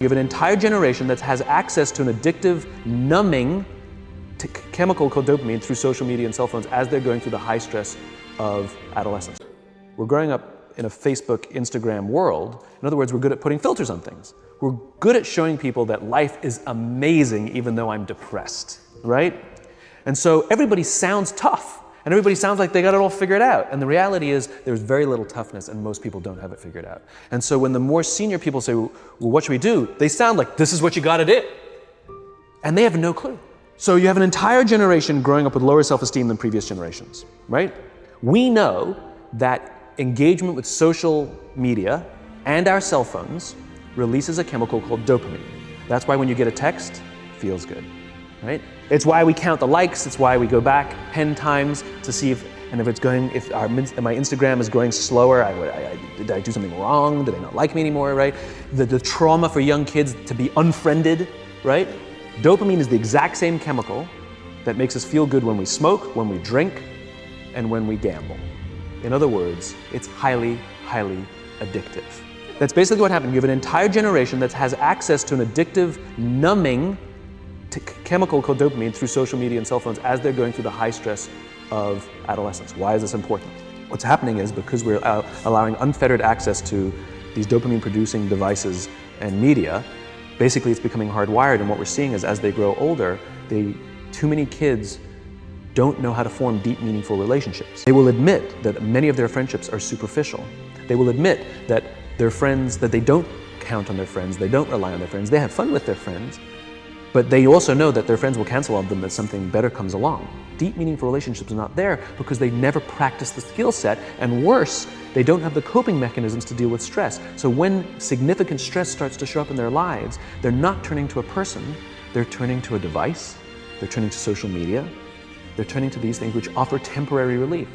You have an entire generation that has access to an addictive, numbing chemical called dopamine through social media and cell phones as they're going through the high stress of adolescence. We're growing up in a Facebook, Instagram world. In other words, we're good at putting filters on things. We're good at showing people that life is amazing even though I'm depressed, right? And so everybody sounds tough and everybody sounds like they got it all figured out. And the reality is there's very little toughness and most people don't have it figured out. And so when the more senior people say, well, what should we do? They sound like, this is what you gotta do. And they have no clue. So you have an entire generation growing up with lower self-esteem than previous generations, right? We know that engagement with social media and our cell phones releases a chemical called dopamine. That's why when you get a text, it feels good, right? It's why we count the likes. It's why we go back 10 times to see if my Instagram is going slower, did I do something wrong? Do they not like me anymore, right? The trauma for young kids to be unfriended, right? Dopamine is the exact same chemical that makes us feel good when we smoke, when we drink, and when we gamble. In other words, it's highly, highly addictive. That's basically what happened. You have an entire generation that has access to an addictive, numbing chemical called dopamine through social media and cell phones as they're going through the high stress of adolescence. Why is this important? What's happening is because we're allowing unfettered access to these dopamine-producing devices and media, basically it's becoming hardwired, and what we're seeing is as they grow older, too many kids don't know how to form deep, meaningful relationships. They will admit that many of their friendships are superficial. They will admit that their friends, that they don't count on their friends, they don't rely on their friends, they have fun with their friends, but they also know that their friends will cancel on them that something better comes along. Deep, meaningful relationships are not there because they never practice the skill set, and worse, they don't have the coping mechanisms to deal with stress. So when significant stress starts to show up in their lives, they're not turning to a person, they're turning to a device, they're turning to social media, they're turning to these things which offer temporary relief.